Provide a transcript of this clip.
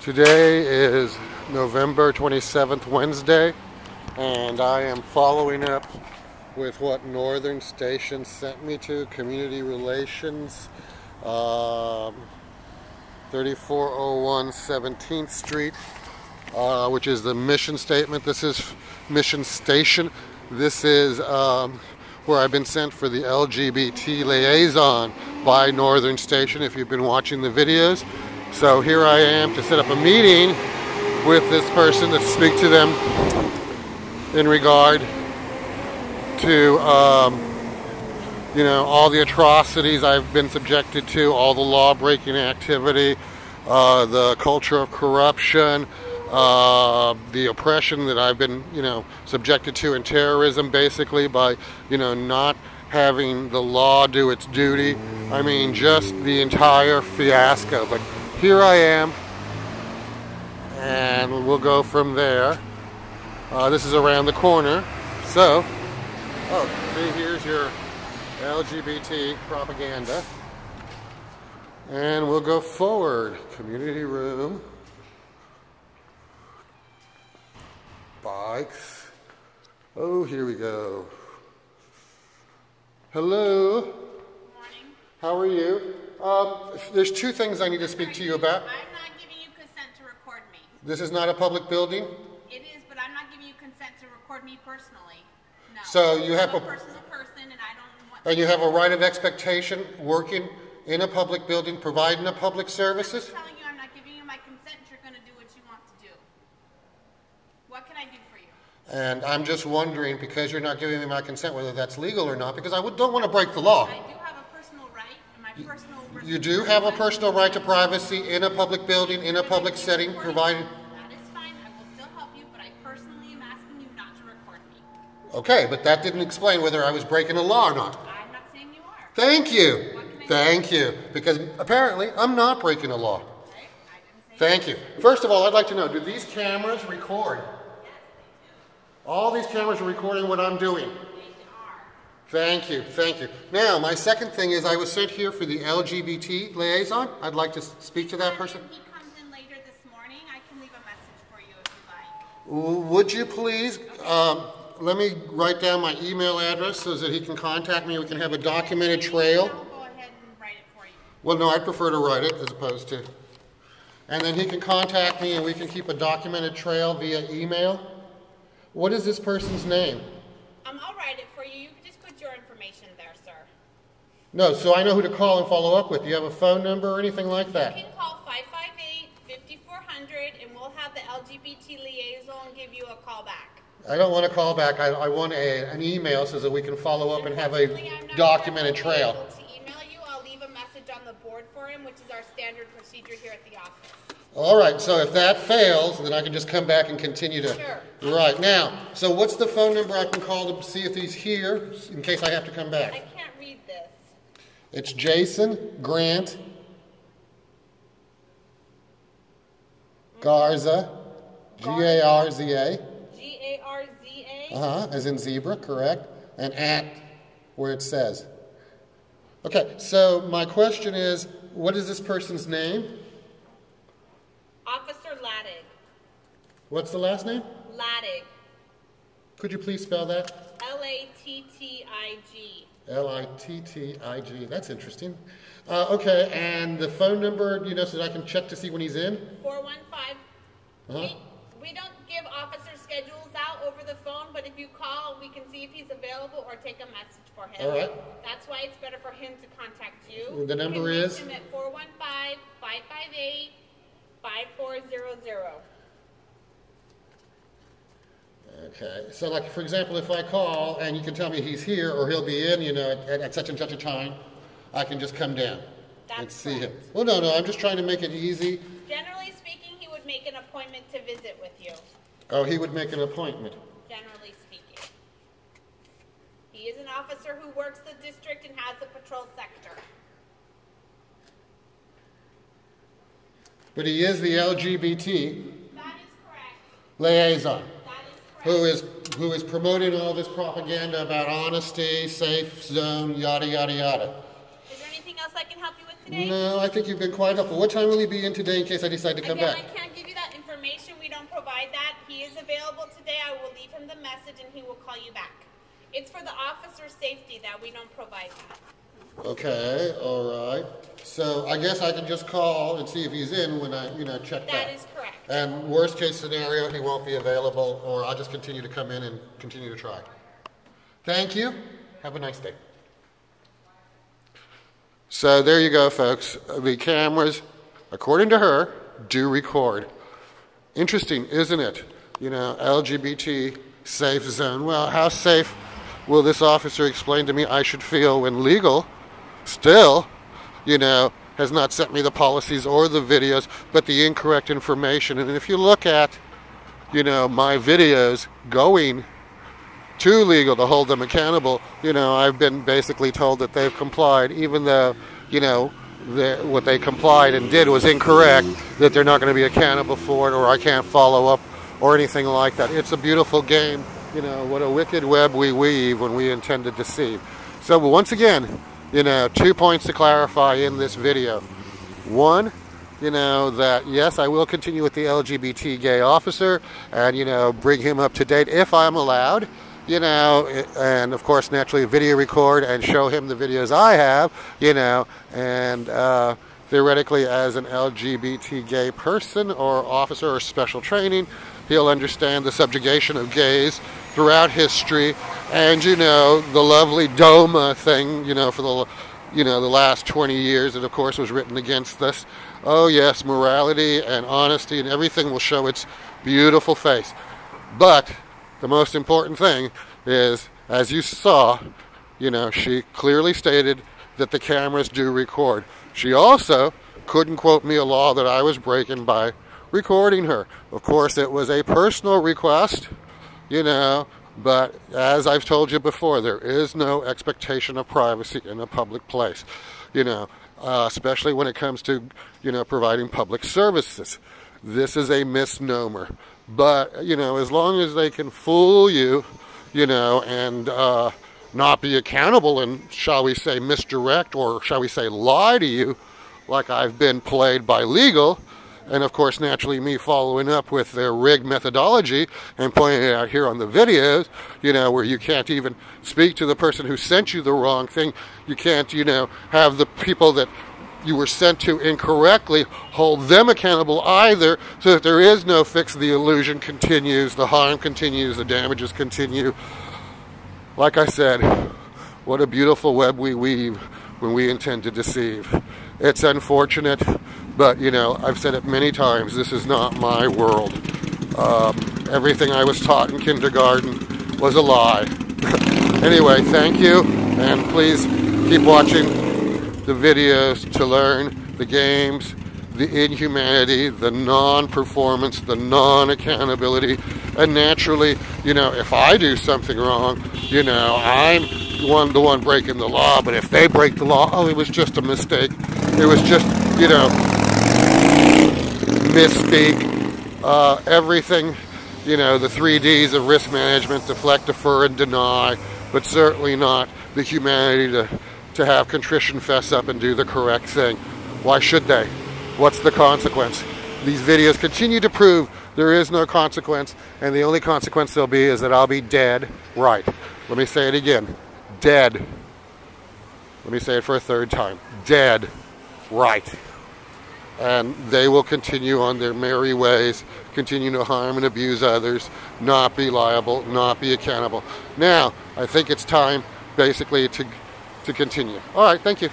Today is November 27th, Wednesday, and I am following up with what Northern Station sent me to, Community Relations, 3401 17th Street, which is the mission statement. This is Mission Station. This is where I've been sent for the LGBT liaison by Northern Station, if you've been watching the videos. So here I am to set up a meeting with this person to speak to them in regard to all the atrocities I've been subjected to, all the law-breaking activity, the culture of corruption, the oppression that I've been subjected to in terrorism, basically, by not having the law do its duty. I mean, just the entire fiasco. But here I am, and we'll go from there. This is around the corner. So, see, here's your LGBT propaganda. And we'll go forward. Community room. Bikes. Oh, here we go. Hello. Good morning. How are you? There's two things I need to speak to you about. I'm not giving you consent to record me. This is not a public building? It is, but I'm not giving you consent to record me personally. No. So you have I'm a personal person, and I don't want. And you have a right of expectation working in a public building, providing a public services? I'm telling you, I'm not giving you my consent. You're going to do what you want to do. What can I do for you? And I'm just wondering, because you're not giving me my consent, whether that's legal or not, because I don't want to break the law. I do have a personal right, and my personal. You do have a personal right to privacy in a public building, in a public setting, provided. That is fine. I will still help you, but I personally am asking you not to record me. Okay, but that didn't explain whether I was breaking a law or not. I'm not saying you are. Thank you. What can I Thank you. Because apparently I'm not breaking a law. Okay? I didn't say Thank you. First of all, I'd like to know, do these cameras record? Yes, they do. All these cameras are recording what I'm doing. They are. Thank you, thank you. Now, my second thing is I was sent here for the LGBT liaison. I'd like to speak to that person. If he comes in later this morning, I can leave a message for you if you like. Would you please, let me write down my email address so that he can contact me. We can have a documented trail. I'll go ahead and write it for you. Well, no, I'd prefer to write it as opposed to. And then he can contact me and we can keep a documented trail via email. What is this person's name? I'll write it for you. You can just put your information there, sir. No, so I know who to call and follow up with. Do you have a phone number or anything like that? You can call 558-5400 and we'll have the LGBT liaison give you a call back. I don't want to call back. I want an email so that we can follow up and have a documented trail. I'm not able to email you. I'll leave a message on the board for him, which is our standard procedure here at the office. All right, so if that fails, then I can just come back and continue to. Sure. Right, now, so what's the phone number I can call to see if he's here in case I have to come I back? can't read this. It's Jason Grant Garza, G-A-R-Z-A. G-A-R-Z-A? As in zebra, correct. And at where it says. Okay, so my question is, what is this person's name? Officer Lattig. What's the last name? Lattig. Could you please spell that? L-A-T-T-I-G. L-I-T-T-I-G. That's interesting. Okay, and the phone number, so that I can check to see when he's in? 415. We don't give officer schedules out over the phone, but if you call, we can see if he's available or take a message for him. All right. That's why it's better for him to contact you. The number you can is? reach him at 415-558-5400. Okay, so like, for example, if I call and you can tell me he's here or he'll be in, at such and such a time, I can just come down and see him. Well, no, I'm just trying to make it easy. Generally speaking, he would make an appointment to visit with you. Oh, he would make an appointment. Generally speaking. He is an officer who works the district and has a patrol sector. But he is the LGBT That is correct. liaison. That is correct. Who is promoting all this propaganda about honesty, safe zone, yada, yada, yada. Is there anything else I can help you with today? No, I think you've been quite helpful. What time will he be in today in case I decide to come Again, back? I can't give information. We don't provide that. He is available today. I will leave him the message and he will call you back. It's for the officer's safety that we don't provide that. Okay, all right. So I guess I can just call and see if he's in when I, check that. That is correct. And worst case scenario, he won't be available, or I'll just continue to come in and continue to try. Thank you. Have a nice day. So there you go, folks. The cameras, according to her, do record. Interesting, isn't it? LGBT safe zone. Well, how safe will this officer explain to me I should feel when legal still, has not sent me the policies or the videos, but the incorrect information? And if you look at, my videos going to legal to hold them accountable, I've been basically told that they've complied, even though, what they complied and did was incorrect, that they're not going to be accountable for it, or I can't follow up or anything like that. It's a beautiful game. What a wicked web we weave when we intend to deceive. So once again, 2 points to clarify in this video. One, that yes, I will continue with the LGBT gay officer and, bring him up to date if I'm allowed, and of course, naturally video record and show him the videos I have, and theoretically as an LGBT gay person or officer or special training, he'll understand the subjugation of gays throughout history, and the lovely DOMA thing, for the last 20 years, that of course was written against us. Oh yes, morality and honesty and everything will show its beautiful face. But the most important thing is, as you saw, she clearly stated that the cameras do record. She also couldn't quote me a law that I was breaking by recording her. Of course, it was a personal request, but as I've told you before, there is no expectation of privacy in a public place, especially when it comes to, providing public services. This is a misnomer. But, as long as they can fool you, and not be accountable and, shall we say, misdirect or, shall we say, lie to you, like I've been played by legal, and of course, naturally, me following up with their rigged methodology and pointing it out here on the videos, where you can't even speak to the person who sent you the wrong thing. You can't, have the people that you were sent to incorrectly hold them accountable either, so that there is no fix. The illusion continues, the harm continues, the damages continue. Like I said, what a beautiful web we weave when we intend to deceive. It's unfortunate, but I've said it many times, this is not my world. Everything I was taught in kindergarten was a lie. Anyway, thank you, and please keep watching the videos to learn the games, the inhumanity, the non-performance, the non-accountability, and naturally, if I do something wrong, I'm the one breaking the law, but if they break the law, oh, it was just a mistake. It was just, misspeak, everything, the 3 Ds of risk management, deflect, defer, and deny, but certainly not the humanity to have contrition, fess up, and do the correct thing. Why should they? What's the consequence? These videos continue to prove there is no consequence, and the only consequence there'll be is that I'll be dead right. Let me say it again. Dead. Let me say it for a third time. Dead right. And they will continue on their merry ways, continue to harm and abuse others, not be liable, not be accountable. Now, I think it's time, basically, to continue. All right, thank you.